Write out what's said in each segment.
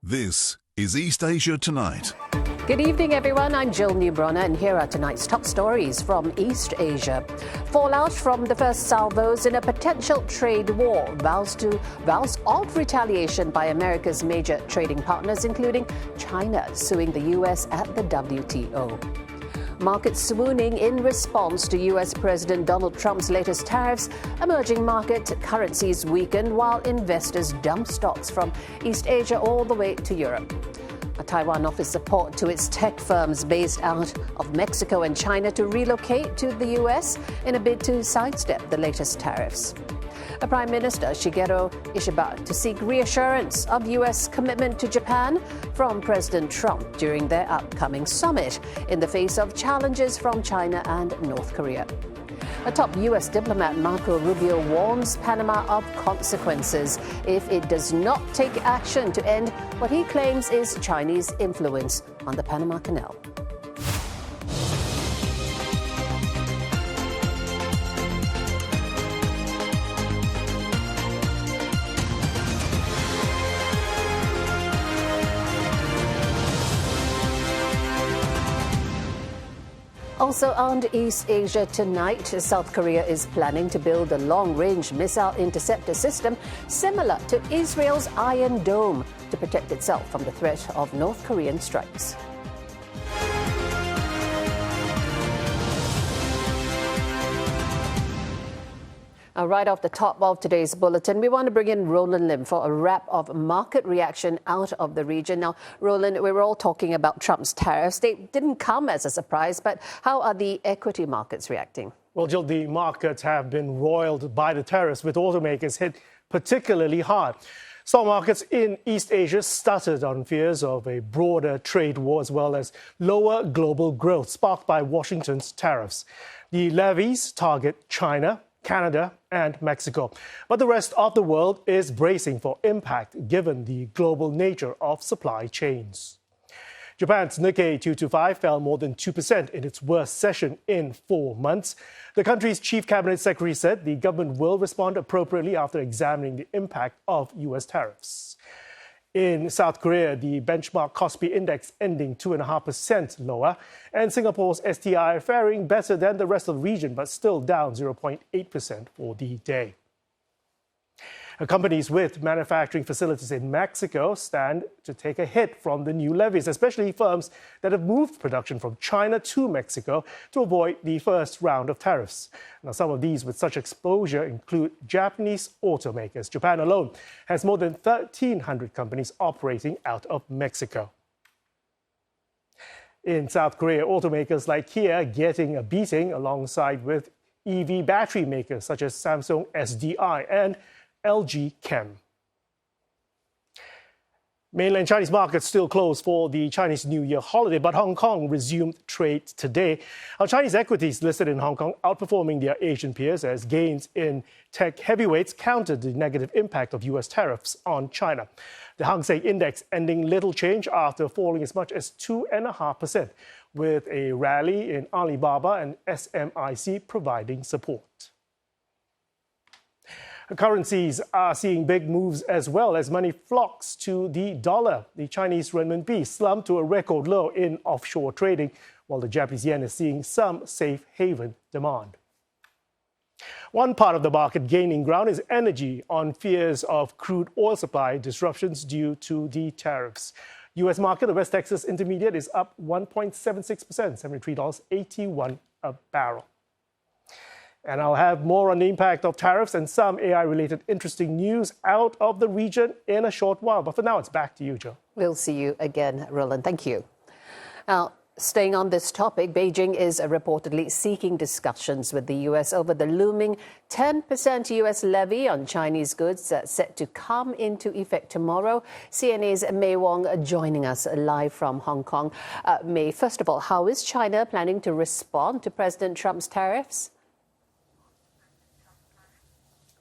This is East Asia Tonight. Good evening, everyone. I'm Jill Newbronner, and here are tonight's top stories from East Asia. Fallout from the first salvos in a potential trade war. Vows of retaliation by America's major trading partners, including China, suing the U.S. at the WTO. Markets swooning in response to U.S. President Donald Trump's latest tariffs. Emerging market currencies weaken while investors dump stocks from East Asia all the way to Europe. Taiwan offers support to its tech firms based out of Mexico and China to relocate to the U.S. in a bid to sidestep the latest tariffs. Prime Minister Shigeru Ishiba to seek reassurance of U.S. commitment to Japan from President Trump during their upcoming summit in the face of challenges from China and North Korea. A top U.S. diplomat, Marco Rubio, warns Panama of consequences if it does not take action to end what he claims is Chinese influence on the Panama Canal. Also on East Asia tonight, South Korea is planning to build a long-range missile interceptor system similar to Israel's Iron Dome to protect itself from the threat of North Korean strikes. Right off the top of today's bulletin, we want to bring in Roland Lim for a wrap of market reaction out of the region. Now, Roland, we were all talking about Trump's tariffs. They didn't come as a surprise, but how are the equity markets reacting? Well, Jill, the markets have been roiled by the tariffs, with automakers hit particularly hard. Stock markets in East Asia stuttered on fears of a broader trade war as well as lower global growth sparked by Washington's tariffs. The levies target China, Canada and Mexico. But the rest of the world is bracing for impact given the global nature of supply chains. Japan's Nikkei 225 fell more than 2% in its worst session in 4 months. The country's chief cabinet secretary said the government will respond appropriately after examining the impact of U.S. tariffs. In South Korea, the benchmark Kospi index ending 2.5% lower, and Singapore's STI faring better than the rest of the region, but still down 0.8% for the day. Companies with manufacturing facilities in Mexico stand to take a hit from the new levies, especially firms that have moved production from China to Mexico to avoid the first round of tariffs. Now, some of these with such exposure include Japanese automakers. Japan alone has more than 1,300 companies operating out of Mexico. In South Korea, automakers like Kia getting a beating alongside with EV battery makers such as Samsung SDI and LG Chem. Mainland Chinese markets still closed for the Chinese New Year holiday, but Hong Kong resumed trade today. Our Chinese equities listed in Hong Kong outperforming their Asian peers as gains in tech heavyweights countered the negative impact of U.S. tariffs on China. The Hang Seng Index ending little change after falling as much as 2.5%, with a rally in Alibaba and SMIC providing support. Currencies are seeing big moves as well as money flocks to the dollar. The Chinese renminbi slumped to a record low in offshore trading, while the Japanese yen is seeing some safe haven demand. One part of the market gaining ground is energy on fears of crude oil supply disruptions due to the tariffs. U.S. market, the West Texas Intermediate is up 1.76%, $73.81 a barrel. And I'll have more on the impact of tariffs and some AI-related interesting news out of the region in a short while. But for now, it's back to you, Joe. We'll see you again, Roland. Thank you. Now, staying on this topic, Beijing is reportedly seeking discussions with the U.S. over the looming 10% U.S. levy on Chinese goods that's set to come into effect tomorrow. CNA's May Wong joining us live from Hong Kong. May, first of all, how is China planning to respond to President Trump's tariffs?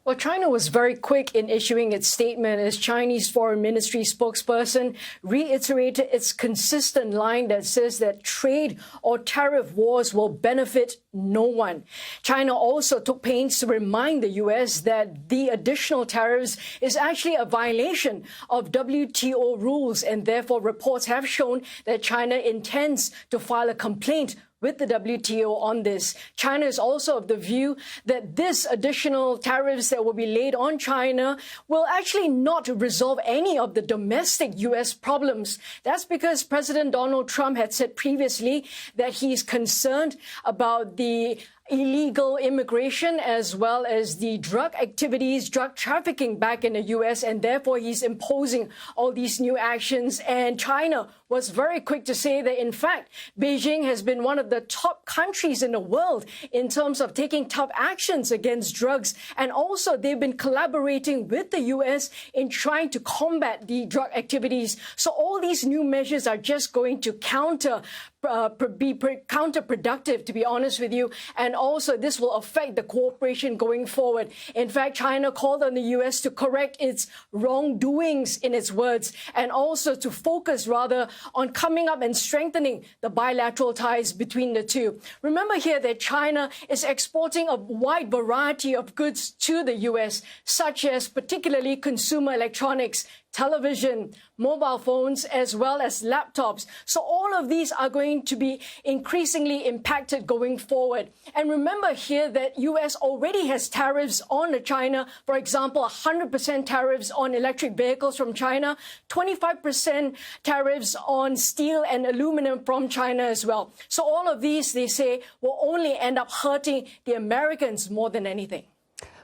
Well, China was very quick in issuing its statement as Chinese Foreign Ministry spokesperson reiterated its consistent line that says that trade or tariff wars will benefit no one. China also took pains to remind the U.S. that the additional tariffs is actually a violation of WTO rules, and therefore reports have shown that China intends to file a complaint with the WTO on this. China is also of the view that this additional tariffs that will be laid on China will actually not resolve any of the domestic U.S. problems. That's because President Donald Trump had said previously that he's concerned about the illegal immigration as well as the drug activities, drug trafficking back in the U.S., and therefore he's imposing all these new actions. And China was very quick to say that, in fact, Beijing has been one of the top countries in the world in terms of taking tough actions against drugs. And also they've been collaborating with the U.S. in trying to combat the drug activities. So all these new measures are just going to be counterproductive, to be honest with you. And also this will affect the cooperation going forward. In fact, China called on the U.S. to correct its wrongdoings, in its words, and also to focus rather on coming up and strengthening the bilateral ties between the two. Remember here that China is exporting a wide variety of goods to the U.S., such as particularly consumer electronics, television, mobile phones, as well as laptops. So all of these are going to be increasingly impacted going forward. And remember here that U.S. already has tariffs on China. For example, 100% tariffs on electric vehicles from China, 25% tariffs on steel and aluminum from China as well. So all of these, they say, will only end up hurting the Americans more than anything.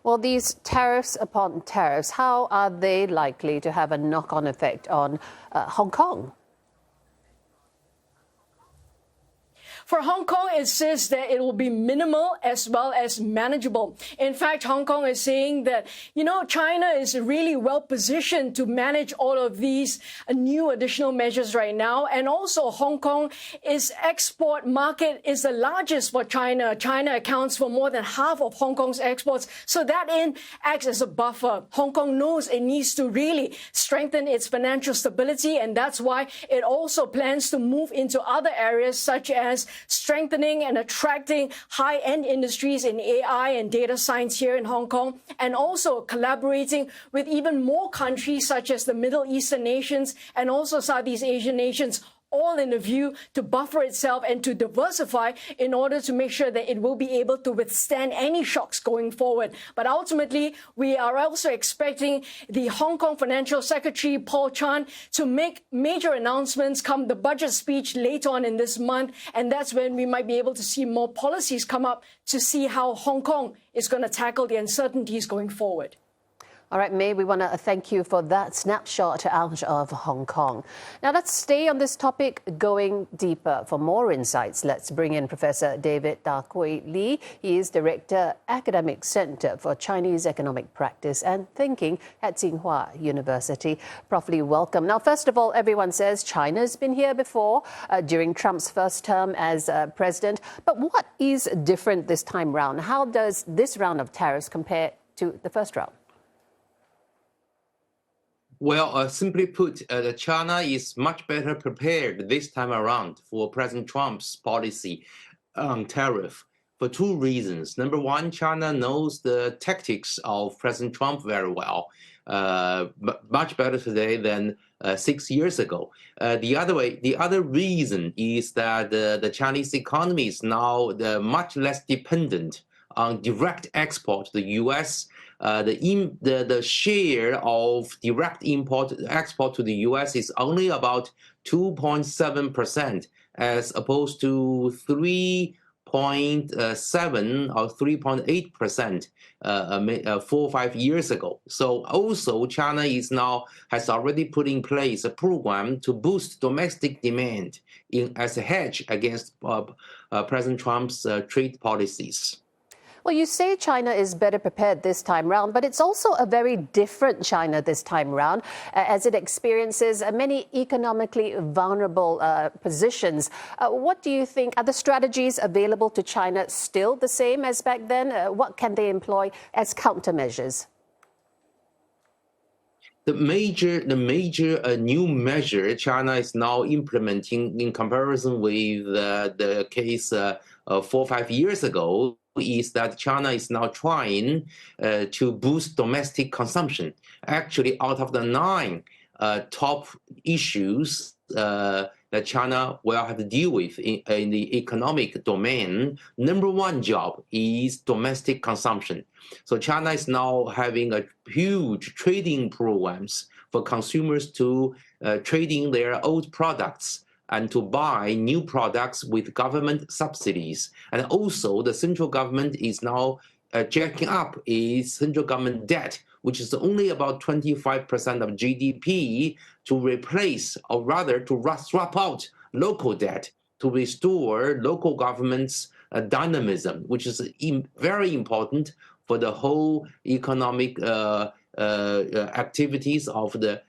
Well, these tariffs upon tariffs, how are they likely to have a knock-on effect on Hong Kong? For Hong Kong, it says that it will be minimal as well as manageable. In fact, Hong Kong is saying that, China is really well positioned to manage all of these new additional measures right now. And also Hong Kong's export market is the largest for China. China accounts for more than half of Hong Kong's exports. So that acts as a buffer. Hong Kong knows it needs to really strengthen its financial stability. And that's why it also plans to move into other areas such as strengthening and attracting high-end industries in AI and data science here in Hong Kong, and also collaborating with even more countries such as the Middle Eastern nations and also Southeast Asian nations, all in a view to buffer itself and to diversify in order to make sure that it will be able to withstand any shocks going forward. But ultimately, we are also expecting the Hong Kong Financial Secretary, Paul Chan, to make major announcements come the budget speech later on in this month. And that's when we might be able to see more policies come up to see how Hong Kong is going to tackle the uncertainties going forward. All right, May, we want to thank you for that snapshot out of Hong Kong. Now, let's stay on this topic going deeper. For more insights, let's bring in Professor David Daokui Li. He is Director, Academic Center for Chinese Economic Practice and Thinking at Tsinghua University. Prof. Li, welcome. Now, first of all, everyone says China's been here before during Trump's first term as president. But what is different this time round? How does this round of tariffs compare to the first round? Well, simply put, China is much better prepared this time around for President Trump's policy on tariff for two reasons. Number one, China knows the tactics of President Trump very well, much better today than 6 years ago. The other reason is that the Chinese economy is now much less dependent on direct export to the U.S. The share of direct export to the U.S. is only about 2.7%, as opposed to 3.7 or 3.8% 4 or 5 years ago. So also China has already put in place a program to boost domestic demand as a hedge against President Trump's trade policies. Well, you say China is better prepared this time round, but it's also a very different China this time round, as it experiences many economically vulnerable positions. What do you think? Are the strategies available to China still the same as back then? What can they employ as countermeasures? the major new measure China is now implementing in comparison with the case 4 or 5 years ago is that China is now trying to boost domestic consumption. Actually, out of the 9 top issues that China will have to deal with in the economic domain, number 1 job is domestic consumption. So China is now having a huge trading programs for consumers to trading their old products and to buy new products with government subsidies. And also the central government is now jacking up its central government debt, which is only about 25% of GDP, to replace, or rather to swap out local debt to restore local government's dynamism, which is very important for the whole economic activities of the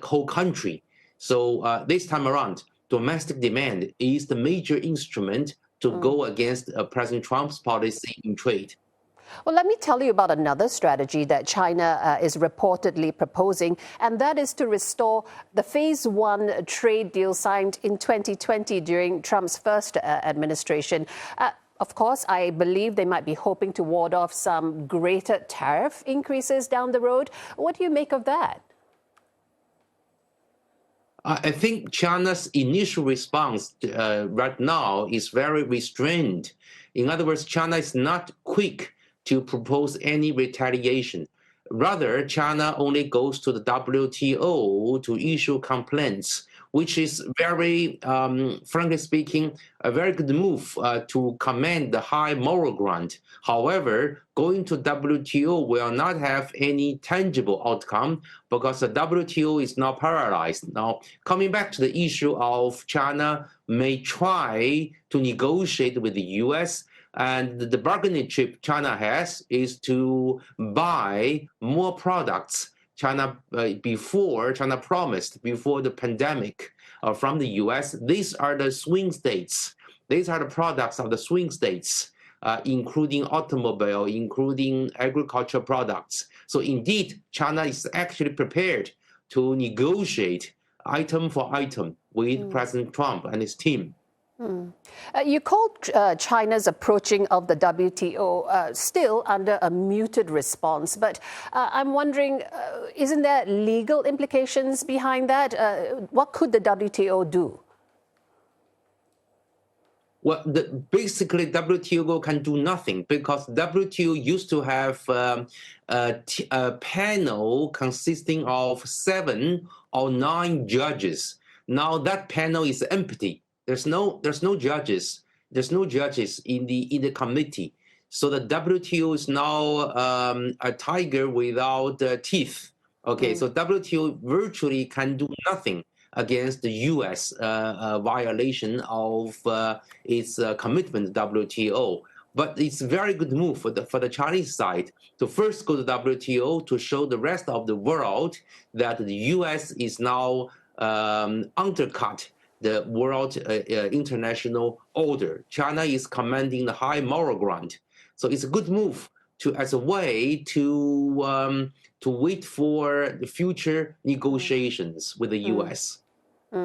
whole country. So this time around, domestic demand is the major instrument to go against President Trump's policy in trade. Well, let me tell you about another strategy that China is reportedly proposing, and that is to restore the Phase 1 trade deal signed in 2020 during Trump's first administration. Of course, I believe they might be hoping to ward off some greater tariff increases down the road. What do you make of that? I think China's initial response right now is very restrained. In other words, China is not quick to propose any retaliation. Rather, China only goes to the WTO to issue complaints, which is very, frankly speaking, a very good move to command the high moral ground. However, going to WTO will not have any tangible outcome because the WTO is now paralyzed. Now, coming back to the issue of China may try to negotiate with the US, and the bargaining chip China has is to buy more products China promised before the pandemic from the US. These are the swing states. These are the products of the swing states, including automobile, including agricultural products. So indeed, China is actually prepared to negotiate item for item with President Trump and his team. You called China's approaching of the WTO still under a muted response, but I'm wondering, isn't there legal implications behind that? What could the WTO do? Well, basically, WTO can do nothing because WTO used to have a panel consisting of 7 or 9 judges. Now that panel is empty. There's no judges. There's no judges in the committee. So the WTO is now a tiger without teeth. Okay, so WTO virtually can do nothing against the U.S. Violation of its commitment to WTO. But it's a very good move for the Chinese side to first go to WTO to show the rest of the world that the U.S. is now undercut the world international order. China is commanding the high moral ground. So it's a good move as a way to wait for the future negotiations with the U.S.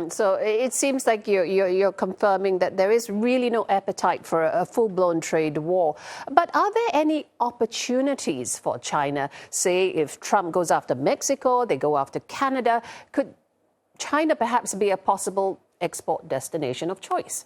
So it seems like you're confirming that there is really no appetite for a full-blown trade war. But are there any opportunities for China? Say if Trump goes after Mexico, they go after Canada. Could China perhaps be a possible export destination of choice?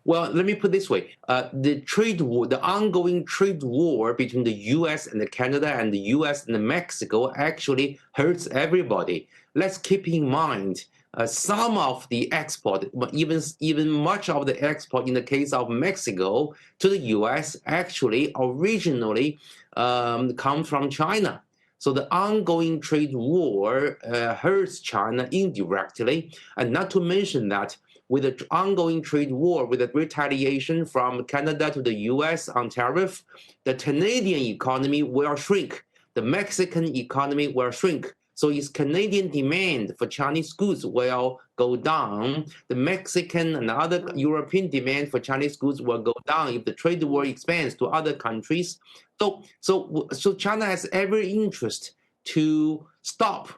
Well, let me put it this way. The trade war, the ongoing trade war between the U.S. and Canada and the U.S. and Mexico actually hurts everybody. Let's keep in mind some of the export, even much of the export in the case of Mexico to the U.S. actually originally comes from China. So the ongoing trade war hurts China indirectly, and not to mention that with the ongoing trade war, with the retaliation from Canada to the U.S. on tariff, the Canadian economy will shrink. The Mexican economy will shrink. So its Canadian demand for Chinese goods will go down. The Mexican and other European demand for Chinese goods will go down if the trade war expands to other countries. So China has every interest to stop,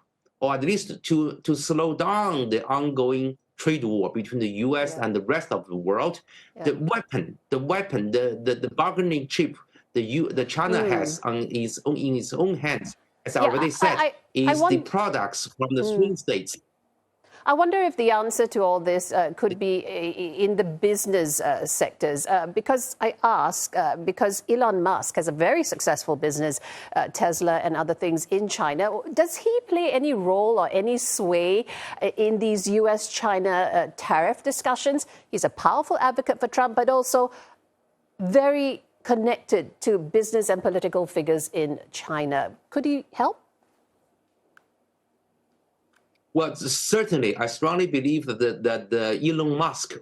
or at least to slow down the ongoing trade war between the U.S. and the rest of the world. The bargaining chip the China has in its own hands, as I already said, is the products from the swing states. I wonder if the answer to all this could be in the business sectors, because I ask, because Elon Musk has a very successful business, Tesla and other things in China. Does he play any role or any sway in these US-China tariff discussions? He's a powerful advocate for Trump, but also very connected to business and political figures in China. Could he help? Well, certainly, I strongly believe that Elon Musk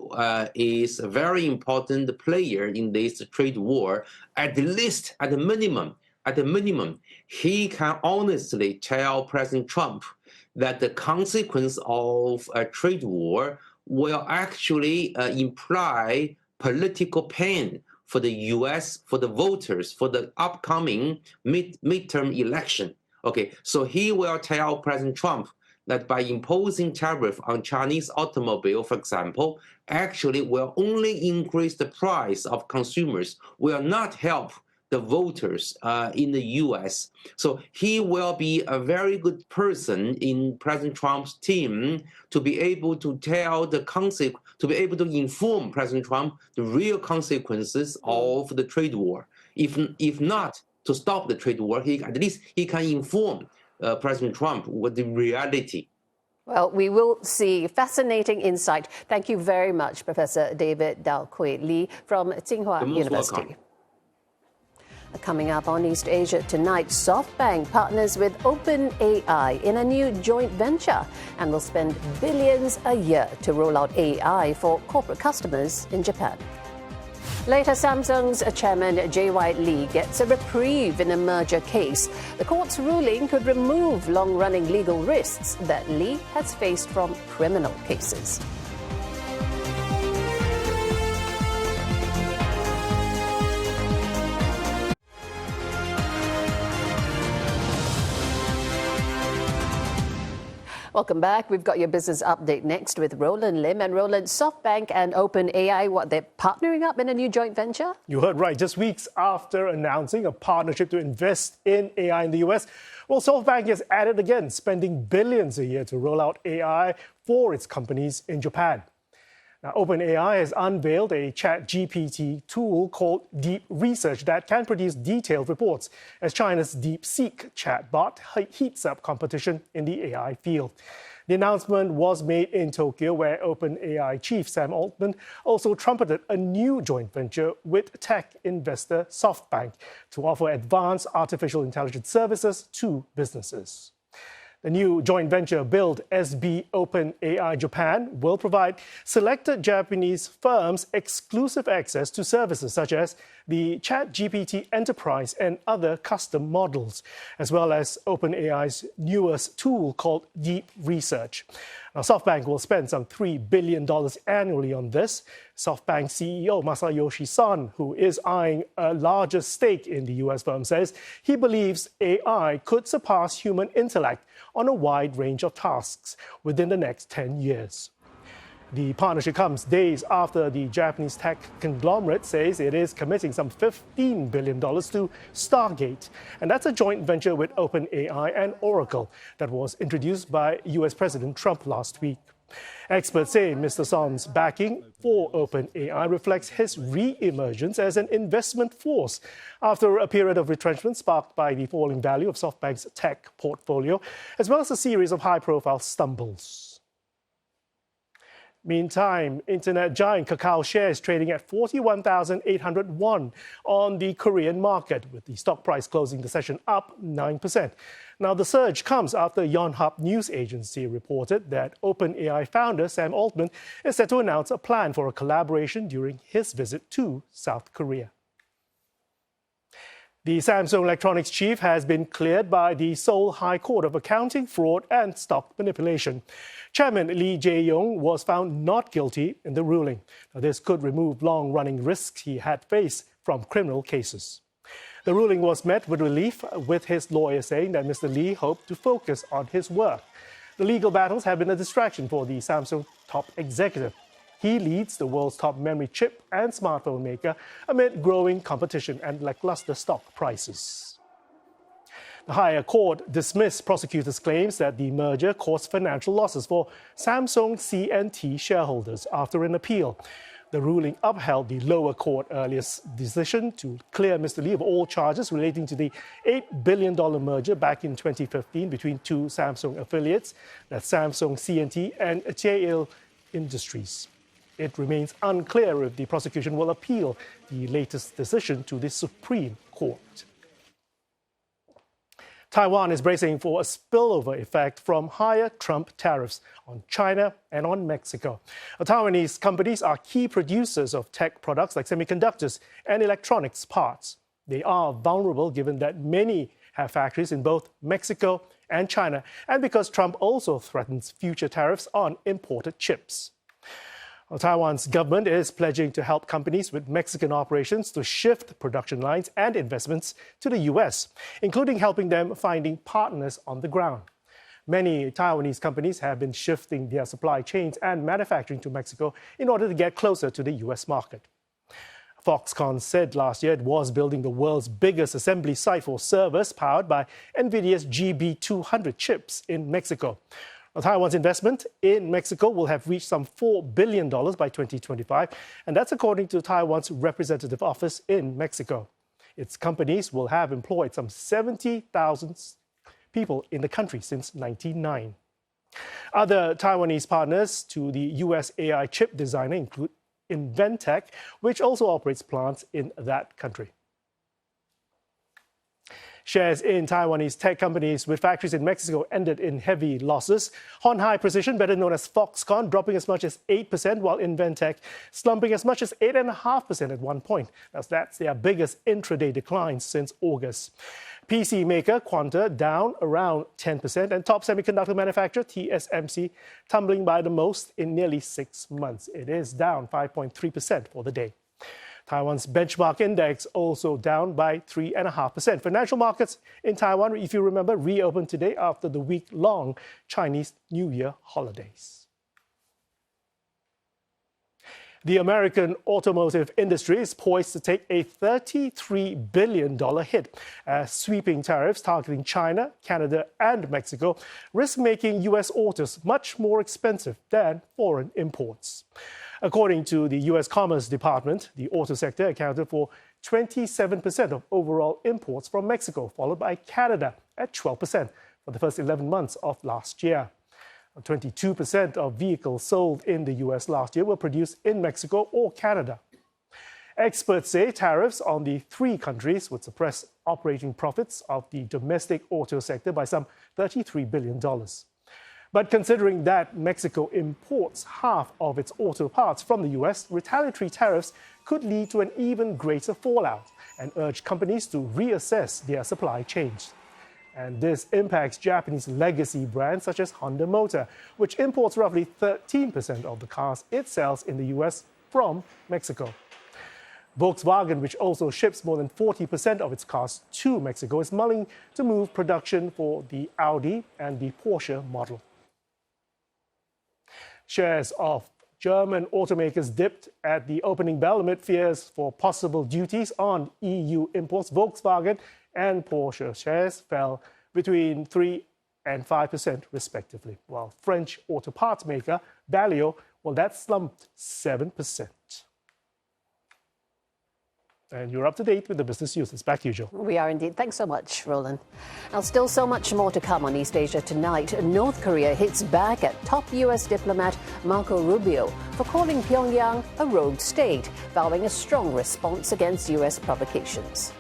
is a very important player in this trade war. At the least, at the minimum, he can honestly tell President Trump that the consequence of a trade war will actually imply political pain for the U.S., for the voters, for the upcoming midterm election. Okay, so he will tell President Trump that by imposing tariff on Chinese automobile, for example, actually will only increase the price of consumers, will not help the voters in the U.S. So he will be a very good person in President Trump's team to be able to to be able to inform President Trump the real consequences of the trade war. If not to stop the trade war, at least he can inform President Trump with the reality. Well, we will see. Fascinating insight. Thank you very much, Professor David Daokui Li from Tsinghua University. Welcome. Coming up on East Asia tonight, SoftBank partners with OpenAI in a new joint venture and will spend billions a year to roll out AI for corporate customers in Japan. Later, Samsung's chairman J.Y. Lee gets a reprieve in a merger case. The court's ruling could remove long-running legal risks that Lee has faced from criminal cases. Welcome back. We've got your business update next with Roland Lim. And Roland, SoftBank and OpenAI, they're partnering up in a new joint venture? You heard right. Just weeks after announcing a partnership to invest in AI in the US, well, SoftBank has added again, spending billions a year to roll out AI for its companies in Japan. Now, OpenAI has unveiled a ChatGPT tool called Deep Research that can produce detailed reports as China's DeepSeek chatbot heats up competition in the AI field. The announcement was made in Tokyo, where OpenAI chief Sam Altman also trumpeted a new joint venture with tech investor SoftBank to offer advanced artificial intelligence services to businesses. The new joint venture, billed SB OpenAI Japan, will provide selected Japanese firms exclusive access to services such as the ChatGPT Enterprise and other custom models, as well as OpenAI's newest tool called Deep Research. Now, SoftBank will spend some $3 billion annually on this. SoftBank CEO Masayoshi Son, who is eyeing a larger stake in the US firm, says he believes AI could surpass human intellect on a wide range of tasks within the next 10 years. The partnership comes days after the Japanese tech conglomerate says it is committing some $15 billion to Stargate. And that's a joint venture with OpenAI and Oracle that was introduced by US President Trump last week. Experts say Mr. Son's backing for OpenAI reflects his re-emergence as an investment force after a period of retrenchment sparked by the falling value of SoftBank's tech portfolio, as well as a series of high-profile stumbles. Meantime, internet giant Kakao shares trading at 41,800 won on the Korean market, with the stock price closing the session up 9%. Now, the surge comes after Yonhap News Agency reported that OpenAI founder Sam Altman is set to announce a plan for a collaboration during his visit to South Korea. The Samsung Electronics chief has been cleared by the Seoul High Court of Accounting, Fraud and Stock Manipulation. Chairman Lee Jae-yong was found not guilty in the ruling. Now, this could remove long-running risks he had faced from criminal cases. The ruling was met with relief, with his lawyer saying that Mr. Li hoped to focus on his work. The legal battles have been a distraction for the Samsung top executive. He leads the world's top memory chip and smartphone maker amid growing competition and lackluster stock prices. The higher court dismissed prosecutors' claims that the merger caused financial losses for Samsung C&T shareholders after an appeal. The ruling upheld the lower court earliest decision to clear Mr. Li of all charges relating to the $8 billion merger back in 2015 between two Samsung affiliates, that's Samsung C&T and JL Industries. It remains unclear if the prosecution will appeal the latest decision to the Supreme Court. Taiwan is bracing for a spillover effect from higher Trump tariffs on China and on Mexico. Taiwanese companies are key producers of tech products like semiconductors and electronics parts. They are vulnerable given that many have factories in both Mexico and China, and because Trump also threatens future tariffs on imported chips. Taiwan's government is pledging to help companies with Mexican operations to shift production lines and investments to the U.S., including helping them finding partners on the ground. Many Taiwanese companies have been shifting their supply chains and manufacturing to Mexico in order to get closer to the U.S. market. Foxconn said last year it was building the world's biggest assembly site for servers powered by NVIDIA's GB200 chips in Mexico. Taiwan's investment in Mexico will have reached some $4 billion by 2025, and that's according to Taiwan's representative office in Mexico. Its companies will have employed some 70,000 people in the country since 1999. Other Taiwanese partners to the U.S. AI chip designer include Inventec, which also operates plants in that country. Shares in Taiwanese tech companies with factories in Mexico ended in heavy losses. Hon Hai Precision, better known as Foxconn, dropping as much as 8%, while Inventec slumping as much as 8.5% at one point. That's their biggest intraday decline since August. PC maker Quanta down around 10%, and top semiconductor manufacturer TSMC tumbling by the most in nearly 6 months. It is down 5.3% for the day. Taiwan's benchmark index also down by 3.5%. Financial markets in Taiwan, if you remember, reopened today after the week-long Chinese New Year holidays. The American automotive industry is poised to take a $33 billion hit as sweeping tariffs targeting China, Canada, and Mexico risk making U.S. autos much more expensive than foreign imports. According to the U.S. Commerce Department, the auto sector accounted for 27% of overall imports from Mexico, followed by Canada at 12% for the first 11 months of last year. 22% of vehicles sold in the U.S. last year were produced in Mexico or Canada. Experts say tariffs on the three countries would suppress operating profits of the domestic auto sector by some $33 billion. But considering that Mexico imports half of its auto parts from the U.S., retaliatory tariffs could lead to an even greater fallout and urge companies to reassess their supply chains. And this impacts Japanese legacy brands such as Honda Motor, which imports roughly 13% of the cars it sells in the U.S. from Mexico. Volkswagen, which also ships more than 40% of its cars to Mexico, is mulling to move production for the Audi and the Porsche model. Shares of German automakers dipped at the opening bell amid fears for possible duties on EU imports. Volkswagen and Porsche shares fell between 3% and 5% respectively, while French auto parts maker Valeo, that slumped 7%. And you're up to date with the business news. It's back to you, Joe. We are indeed. Thanks so much, Roland. Now, still so much more to come on East Asia tonight. North Korea hits back at top U.S. diplomat Marco Rubio for calling Pyongyang a rogue state, vowing a strong response against U.S. provocations.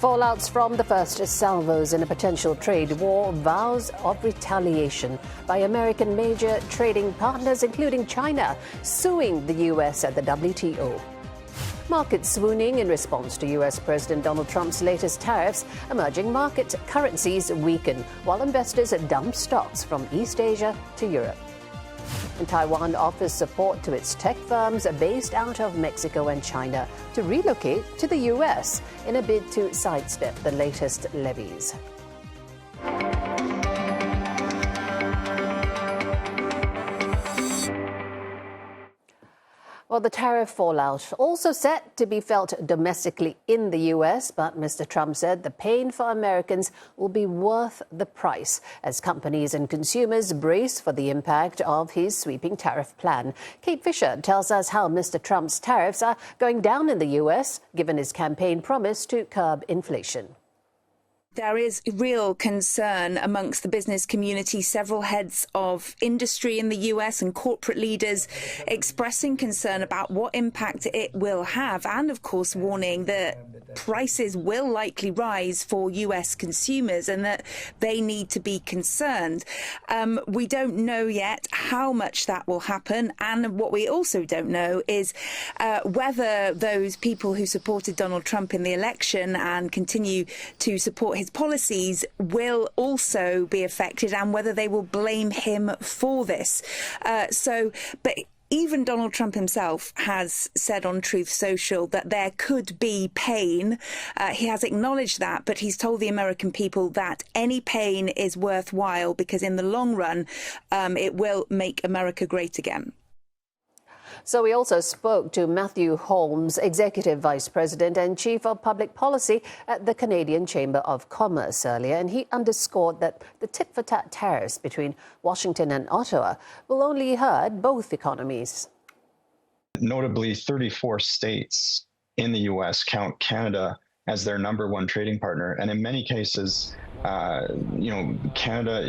Fallouts from the first salvos in a potential trade war, vows of retaliation by American major trading partners, including China, suing the U.S. at the WTO. Markets swooning in response to U.S. President Donald Trump's latest tariffs. Emerging market currencies weaken, while investors dump stocks from East Asia to Europe. And Taiwan offers support to its tech firms based out of Mexico and China to relocate to the U.S. in a bid to sidestep the latest levies. Well, the tariff fallout also set to be felt domestically in the U.S., but Mr. Trump said the pain for Americans will be worth the price as companies and consumers brace for the impact of his sweeping tariff plan. Kate Fisher tells us how Mr. Trump's tariffs are going down in the U.S., given his campaign promise to curb inflation. There is real concern amongst the business community. Several heads of industry in the US and corporate leaders expressing concern about what impact it will have, and of course warning that prices will likely rise for US consumers and that they need to be concerned. We don't know yet how much that will happen, and what we also don't know is whether those people who supported Donald Trump in the election and continue to support his policies will also be affected, and whether they will blame him for this. But even Donald Trump himself has said on Truth Social that there could be pain. He has acknowledged that, but he's told the American people that any pain is worthwhile because in the long run, it will make America great again. So we also spoke to Matthew Holmes, Executive Vice President and Chief of Public Policy at the Canadian Chamber of Commerce earlier, and he underscored that the tit-for-tat tariffs between Washington and Ottawa will only hurt both economies. Notably, 34 states in the U.S. count Canada as their number one trading partner, and in many cases, Canada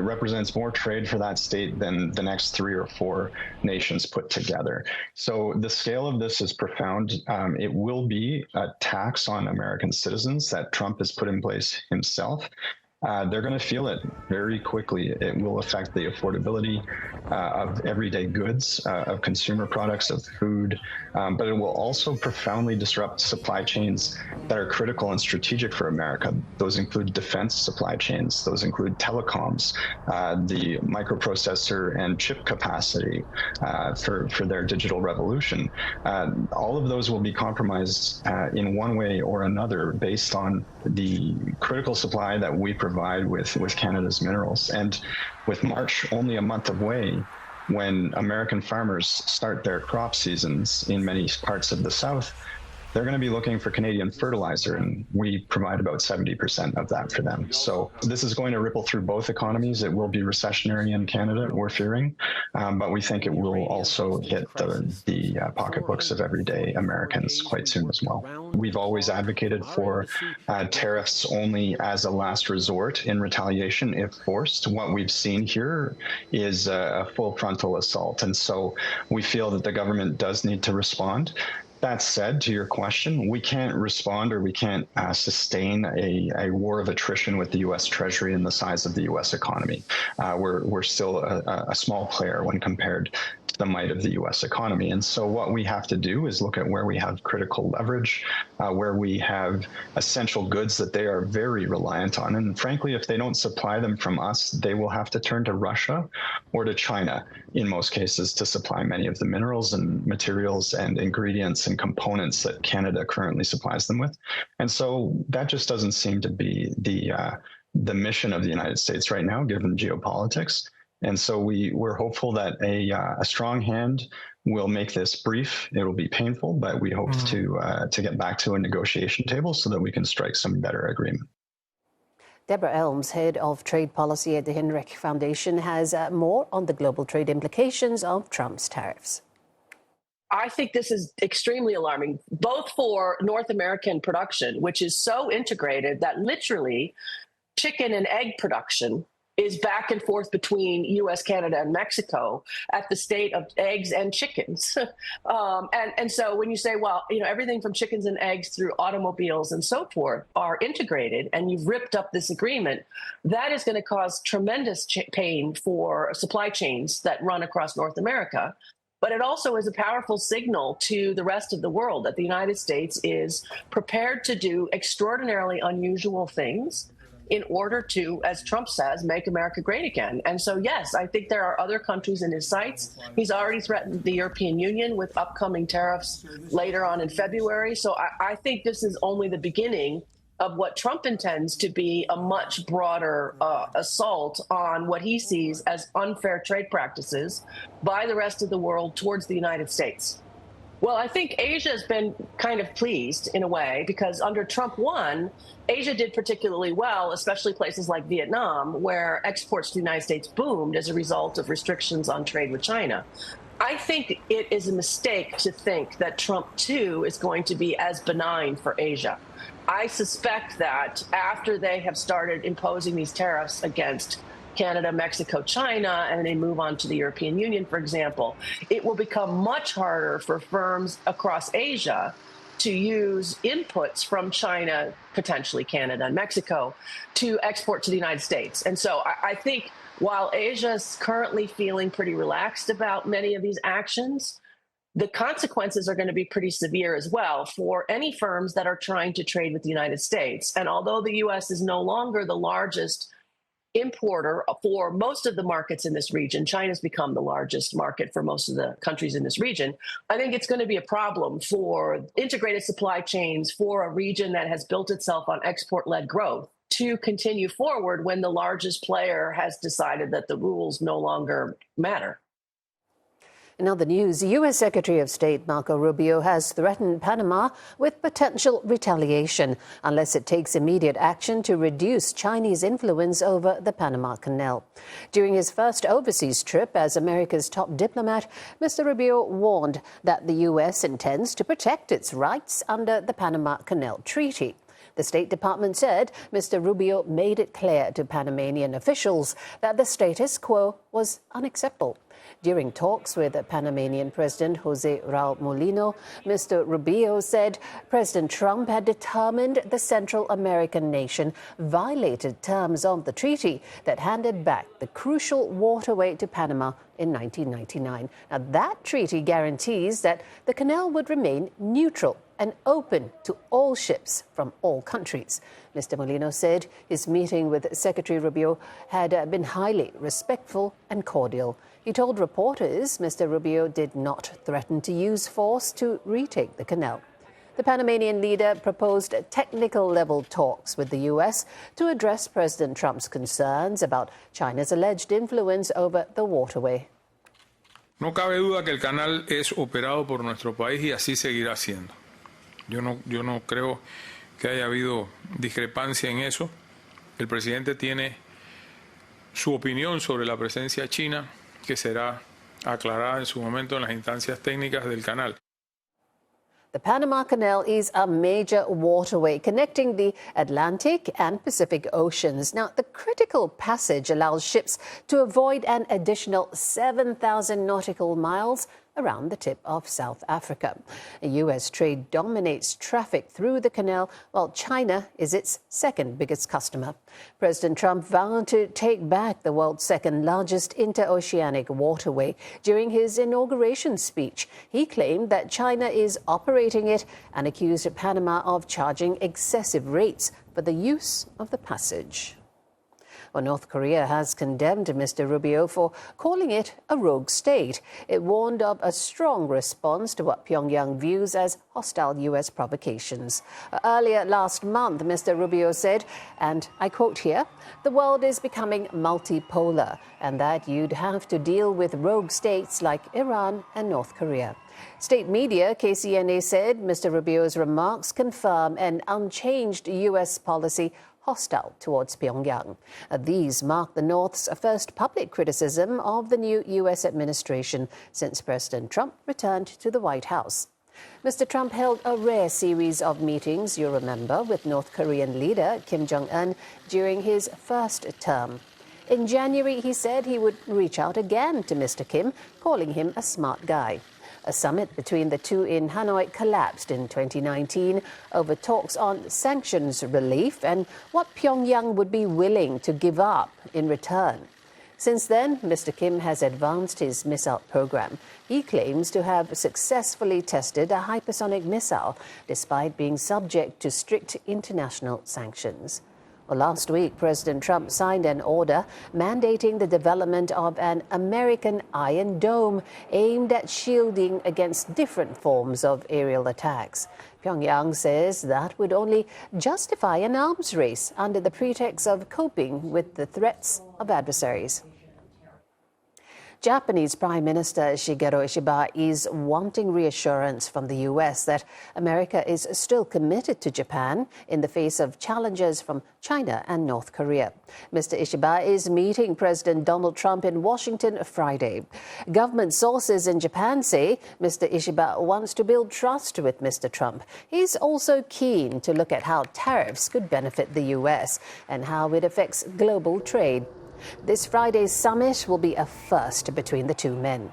represents more trade for that state than the next 3 or 4 nations put together. So the scale of this is profound. It will be a tax on American citizens that Trump has put in place himself. They're going to feel it very quickly. It will affect the affordability of everyday goods, of consumer products, of food, but it will also profoundly disrupt supply chains that are critical and strategic for America. Those include defense supply chains. Those include telecoms, the microprocessor and chip capacity for their digital revolution. All of those will be compromised in one way or another based on the critical supply that we provide with Canada's minerals. And with March only a month away, when American farmers start their crop seasons in many parts of the South, they're going to be looking for Canadian fertilizer, and we provide about 70% of that for them. So this is going to ripple through both economies. It will be recessionary in Canada, we're fearing, but we think it will also hit the pocketbooks of everyday Americans quite soon as well. We've always advocated for tariffs only as a last resort in retaliation if forced. What we've seen here is a full frontal assault, and so we feel that the government does need to respond. That said, to your question, we can't respond or we can't sustain a war of attrition with the U.S. Treasury and the size of the U.S. economy. We're still a small player when compared to the might of the U.S. economy. And so what we have to do is look at where we have critical leverage, where we have essential goods that they are very reliant on. And frankly, if they don't supply them from us, they will have to turn to Russia or to China in most cases to supply many of the minerals and materials and ingredients and components that Canada currently supplies them with. And so that just doesn't seem to be the mission of the United States right now, given geopolitics. And so we're hopeful that a strong hand will make this brief. It will be painful, but we hope to get back to a negotiation table so that we can strike some better agreement. Deborah Elms, head of trade policy at the Hinrich Foundation, has more on the global trade implications of Trump's tariffs. I think this is extremely alarming, both for North American production, which is so integrated that literally chicken and egg production is back and forth between U.S., Canada, and Mexico at the state of eggs and chickens. And so when you say, well, everything from chickens and eggs through automobiles and so forth are integrated, and you've ripped up this agreement, that is going to cause tremendous pain for supply chains that run across North America. But it also is a powerful signal to the rest of the world that the United States is prepared to do extraordinarily unusual things in order to, as Trump says, make America great again. And so, yes, I think there are other countries in his sights. He's already threatened the European Union with upcoming tariffs later on in February. So I think this is only the beginning of what Trump intends to be a much broader assault on what he sees as unfair trade practices by the rest of the world towards the United States. Well, I think Asia has been kind of pleased in a way because under Trump 1, Asia did particularly well, especially places like Vietnam, where exports to the United States boomed as a result of restrictions on trade with China. I think it is a mistake to think that Trump 2 is going to be as benign for Asia. I suspect that after they have started imposing these tariffs against Canada, Mexico, China, and they move on to the European Union, for example, it will become much harder for firms across Asia to use inputs from China, potentially Canada and Mexico, to export to the United States. And so I think while Asia is currently feeling pretty relaxed about many of these actions, the consequences are going to be pretty severe as well for any firms that are trying to trade with the United States. And although the U.S. is no longer the largest importer for most of the markets in this region, China's become the largest market for most of the countries in this region, I think it's going to be a problem for integrated supply chains for a region that has built itself on export-led growth to continue forward when the largest player has decided that the rules no longer matter. In other news, U.S. Secretary of State Marco Rubio has threatened Panama with potential retaliation unless it takes immediate action to reduce Chinese influence over the Panama Canal. During his first overseas trip as America's top diplomat, Mr. Rubio warned that the U.S. intends to protect its rights under the Panama Canal Treaty. The State Department said Mr. Rubio made it clear to Panamanian officials that the status quo was unacceptable. During talks with Panamanian President Jose Raul Mulino, Mr. Rubio said President Trump had determined the Central American nation violated terms of the treaty that handed back the crucial waterway to Panama in 1999. Now, that treaty guarantees that the canal would remain neutral and open to all ships from all countries. Mr. Molino said his meeting with Secretary Rubio had been highly respectful and cordial. He told reporters Mr. Rubio did not threaten to use force to retake the canal. The Panamanian leader proposed technical-level talks with the U.S. to address President Trump's concerns about China's alleged influence over the waterway. No cabe duda que el canal es operado por nuestro país y así seguirá siendo. Yo no creo que haya habido discrepancia en eso. El presidente tiene su opinión sobre la presencia china, que será aclarada en su momento en las instancias técnicas del canal. The Panama Canal is a major waterway connecting the Atlantic and Pacific Oceans. Now, the critical passage allows ships to avoid an additional 7,000 nautical miles around the tip of South Africa. U.S. trade dominates traffic through the canal, while China is its second biggest customer. President Trump vowed to take back the world's second largest interoceanic waterway. During his inauguration speech, he claimed that China is operating it and accused Panama of charging excessive rates for the use of the passage. Well, North Korea has condemned Mr. Rubio for calling it a rogue state. It warned of a strong response to what Pyongyang views as hostile U.S. provocations. Earlier last month, Mr. Rubio said, and I quote here, "The world is becoming multipolar, and that you'd have to deal with rogue states like Iran and North Korea." State media, KCNA, said Mr. Rubio's remarks confirm an unchanged U.S. policy hostile towards Pyongyang. These mark the North's first public criticism of the new U.S. administration since President Trump returned to the White House. Mr. Trump held a rare series of meetings, you remember, with North Korean leader Kim Jong-un during his first term. In January, he said he would reach out again to Mr. Kim, calling him a smart guy. A summit between the two in Hanoi collapsed in 2019 over talks on sanctions relief and what Pyongyang would be willing to give up in return. Since then, Mr. Kim has advanced his missile program. He claims to have successfully tested a hypersonic missile, despite being subject to strict international sanctions. Well, last week, President Trump signed an order mandating the development of an American Iron Dome aimed at shielding against different forms of aerial attacks. Pyongyang says that would only justify an arms race under the pretext of coping with the threats of adversaries. Japanese Prime Minister Shigeru Ishiba is wanting reassurance from the U.S. that America is still committed to Japan in the face of challenges from China and North Korea. Mr. Ishiba is meeting President Donald Trump in Washington Friday. Government sources in Japan say Mr. Ishiba wants to build trust with Mr. Trump. He's also keen to look at how tariffs could benefit the U.S. and how it affects global trade. This Friday's summit will be a first between the two men.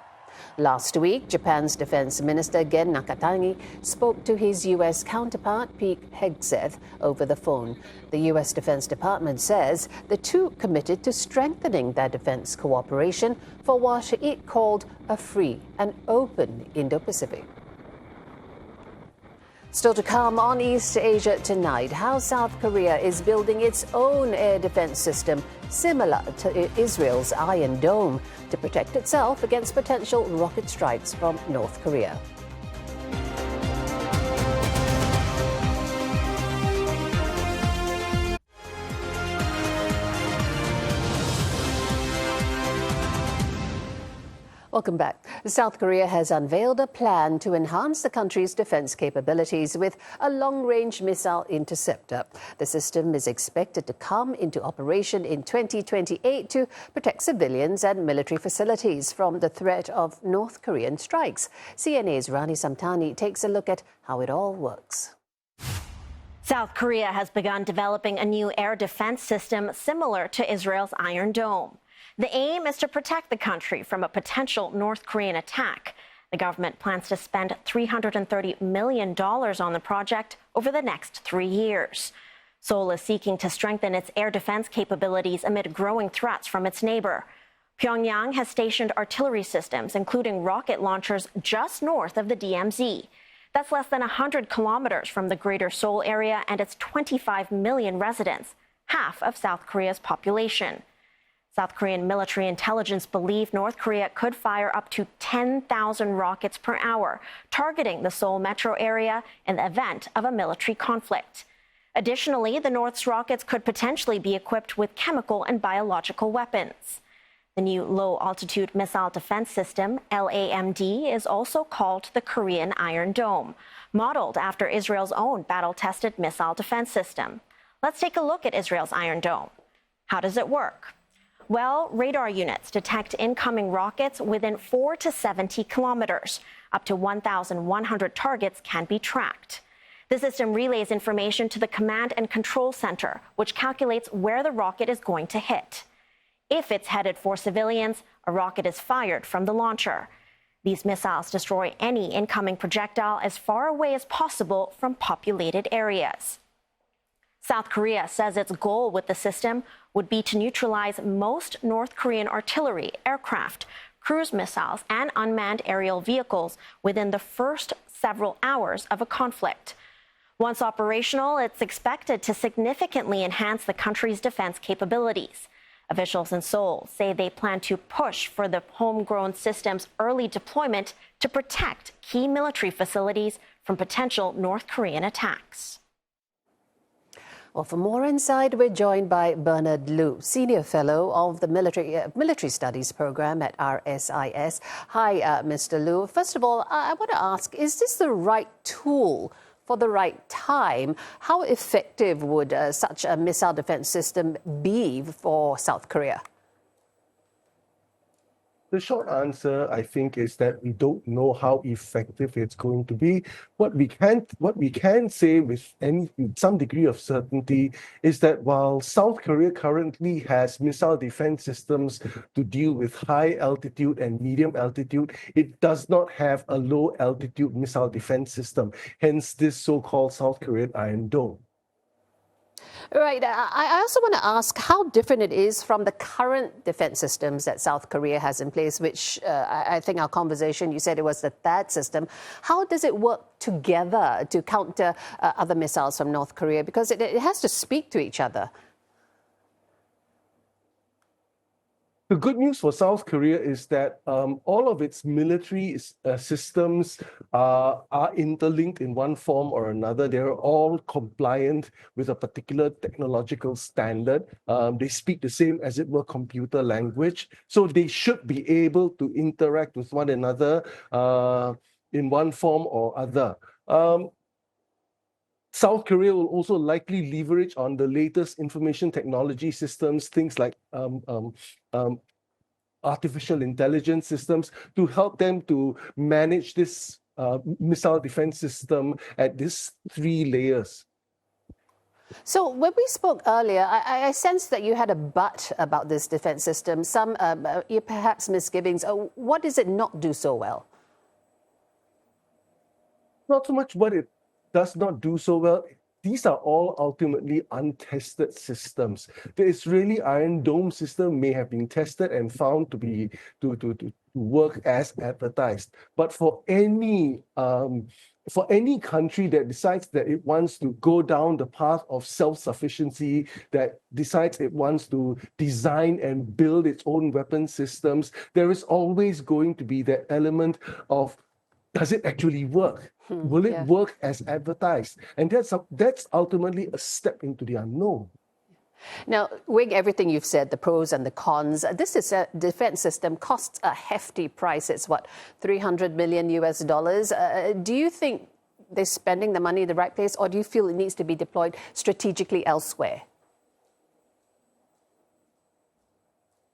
Last week, Japan's Defense Minister Gen Nakatani spoke to his U.S. counterpart Pete Hegseth over the phone. The U.S. Defense Department says the two committed to strengthening their defense cooperation for what it called a free and open Indo-Pacific. Still to come on East Asia tonight, how South Korea is building its own air defense system similar to Israel's Iron Dome to protect itself against potential rocket strikes from North Korea. Welcome back. South Korea has unveiled a plan to enhance the country's defense capabilities with a long-range missile interceptor. The system is expected to come into operation in 2028 to protect civilians and military facilities from the threat of North Korean strikes. CNA's Rani Samtani takes a look at how it all works. South Korea has begun developing a new air defense system similar to Israel's Iron Dome. The aim is to protect the country from a potential North Korean attack. The government plans to spend $330 million on the project over the next 3 years. Seoul is seeking to strengthen its air defense capabilities amid growing threats from its neighbor. Pyongyang has stationed artillery systems, including rocket launchers, just north of the DMZ. That's less than 100 kilometers from the greater Seoul area and its 25 million residents, half of South Korea's population. South Korean military intelligence believe North Korea could fire up to 10,000 rockets per hour, targeting the Seoul metro area in the event of a military conflict. Additionally, the North's rockets could potentially be equipped with chemical and biological weapons. The new low-altitude missile defense system, LAMD, is also called the Korean Iron Dome, modeled after Israel's own battle-tested missile defense system. Let's take a look at Israel's Iron Dome. How does it work? Well, radar units detect incoming rockets within 4 to 70 kilometers. Up to 1,100 targets can be tracked. The system relays information to the command and control center, which calculates where the rocket is going to hit. If it's headed for civilians, a rocket is fired from the launcher. These missiles destroy any incoming projectile as far away as possible from populated areas. South Korea says its goal with the system would be to neutralize most North Korean artillery, aircraft, cruise missiles, and unmanned aerial vehicles within the first several hours of a conflict. Once operational, it's expected to significantly enhance the country's defense capabilities. Officials in Seoul say they plan to push for the homegrown system's early deployment to protect key military facilities from potential North Korean attacks. Well, for more insight, we're joined by Bernard Liu, Senior Fellow of the Military Studies Program at RSIS. Hi, Mr. Liu. First of all, I want to ask, is this the right tool for the right time? How effective would such a missile defense system be for South Korea? The short answer, I think, is that we don't know how effective it's going to be. What we can say with some degree of certainty is that while South Korea currently has missile defense systems to deal with high altitude and medium altitude, it does not have a low altitude missile defense system, hence this so-called South Korean Iron Dome. Right. I also want to ask how different it is from the current defense systems that South Korea has in place, which I think our conversation, you said it was the THAAD system. How does it work together to counter other missiles from North Korea? Because it has to speak to each other. The good news for South Korea is that all of its military systems are interlinked in one form or another. They're all compliant with a particular technological standard. They speak the same, as it were, computer language. So they should be able to interact with one another in one form or other. South Korea will also likely leverage on the latest information technology systems, things like artificial intelligence systems, to help them to manage this missile defense system at these 3 layers. So when we spoke earlier, I sensed that you had a but about this defense system, some perhaps misgivings. What does it not do so well? Not so much what it does not do so well. These are all ultimately untested systems. The Israeli Iron Dome system may have been tested and found to be to work as advertised. But for any country that decides that it wants to go down the path of self-sufficiency, that decides it wants to design and build its own weapon systems, there is always going to be that element of, does it actually work? Will it work as advertised? And that's ultimately a step into the unknown. Now, weighing everything you've said, the pros and the cons, this is a defense system costs a hefty price. It's what, $300 million US. Do you think they're spending the money in the right place, or do you feel it needs to be deployed strategically elsewhere?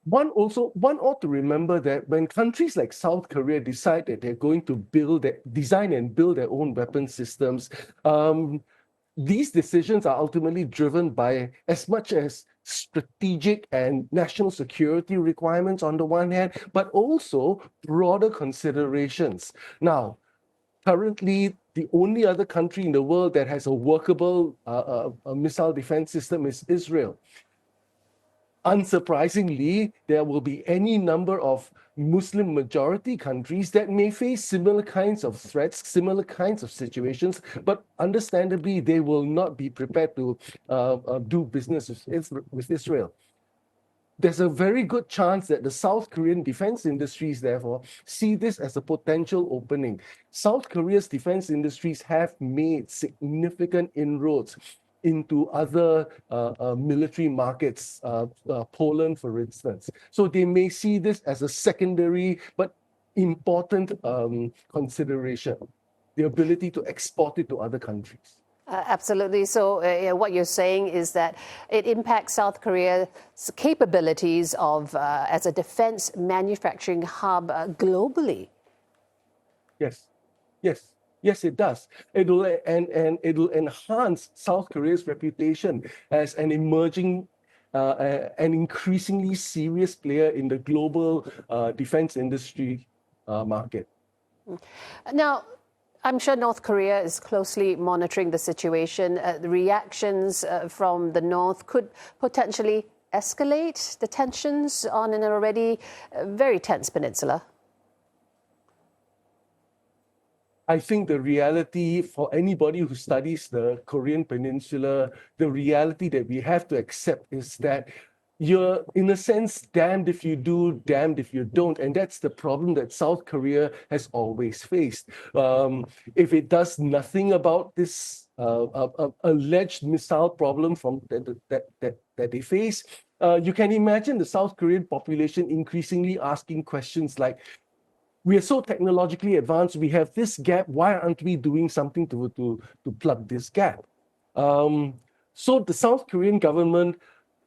One ought to remember that when countries like South Korea decide that they're going to design and build their own weapon systems, these decisions are ultimately driven by as much as strategic and national security requirements on the one hand, but also broader considerations. Now, currently, the only other country in the world that has a workable missile defense system is Israel. Unsurprisingly, there will be any number of Muslim majority countries that may face similar kinds of threats, similar kinds of situations, but understandably, they will not be prepared to do business with Israel. There's a very good chance that the South Korean defense industries, therefore, see this as a potential opening. South Korea's defense industries have made significant inroads into other military markets, Poland, for instance. So they may see this as a secondary but important consideration, the ability to export it to other countries. Absolutely. So what you're saying is that it impacts South Korea's capabilities of as a defense manufacturing hub globally. Yes, it does. It'll enhance South Korea's reputation as an emerging, an increasingly serious player in the global defense industry market. Now, I'm sure North Korea is closely monitoring the situation. The reactions from the North could potentially escalate the tensions on an already very tense peninsula. I think the reality for anybody who studies the Korean Peninsula, the reality that we have to accept is that you're, in a sense, damned if you do, damned if you don't. And that's the problem that South Korea has always faced. If it does nothing about this alleged missile problem that they face, you can imagine the South Korean population increasingly asking questions like, we are so technologically advanced, we have this gap, why aren't we doing something to plug this gap? So the South Korean government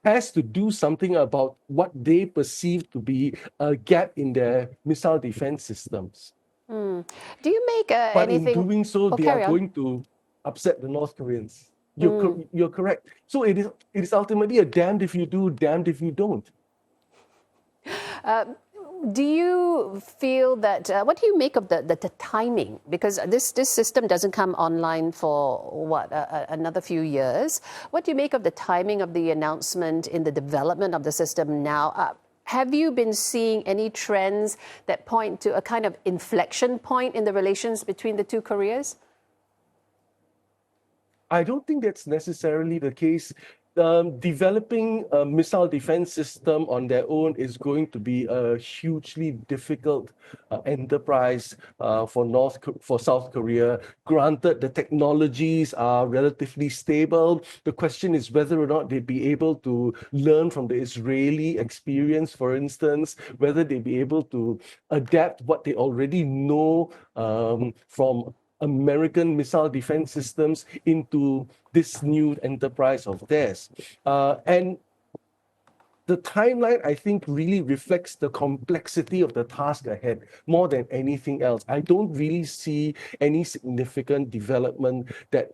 has to do something about what they perceive to be a gap in their missile defense systems. Do you make but anything... in doing so, they are going to upset the North Koreans. You're correct. So it is ultimately a damned if you do, damned if you don't. Do you feel that, what do you make of the timing? Because this system doesn't come online for, another few years. What do you make of the timing of the announcement in the development of the system now? Have you been seeing any trends that point to a kind of inflection point in the relations between the two Koreas? I don't think that's necessarily the case. Developing a missile defense system on their own is going to be a hugely difficult enterprise for South Korea. Granted, the technologies are relatively stable. The question is whether or not they'd be able to learn from the Israeli experience, for instance, whether they'd be able to adapt what they already know from American missile defense systems into this new enterprise of theirs. And the timeline, I think, really reflects the complexity of the task ahead more than anything else. I don't really see any significant development that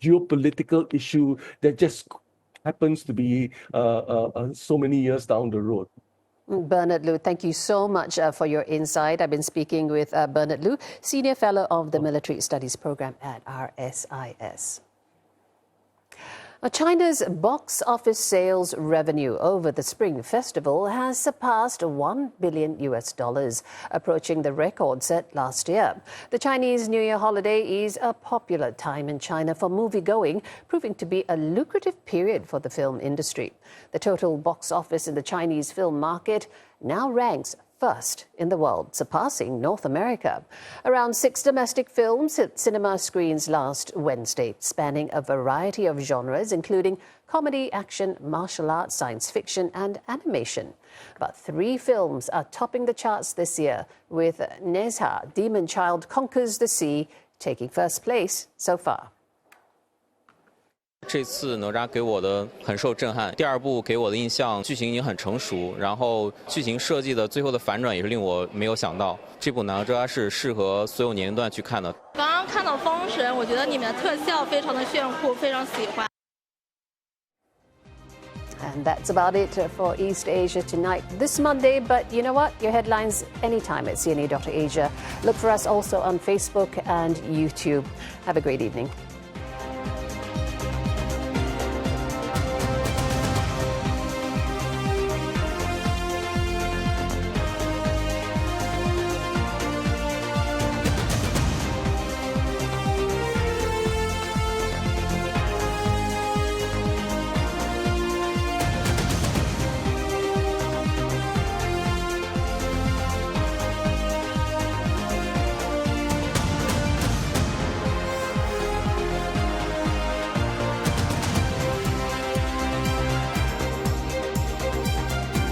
geopolitical issue that just happens to be so many years down the road. Bernard Lu, thank you so much for your insight. I've been speaking with Bernard Lu, Senior Fellow of the Military Studies Program at RSIS. China's box office sales revenue over the Spring Festival has surpassed $1 billion, approaching the record set last year. The Chinese New Year holiday is a popular time in China for moviegoing, proving to be a lucrative period for the film industry. The total box office in the Chinese film market now ranks first in the world, surpassing North America. Around 6 domestic films hit cinema screens last Wednesday, spanning a variety of genres, including comedy, action, martial arts, science fiction, and animation. But 3 films are topping the charts this year, with Nezha, Demon Child Conquers the Sea, taking first place so far. 这次哪吒给我的很受震撼。第2部给我的印象，剧情已经很成熟，然后剧情设计的最后的反转也是令我没有想到。这部哪吒是适合所有年龄段去看的。刚刚看到《封神》，我觉得里面的特效非常的炫酷，非常喜欢。 And that's about it for East Asia tonight, this Monday. But you know what? Your headlines anytime at CNA.Asia. Look for us also on Facebook and YouTube. Have a great evening.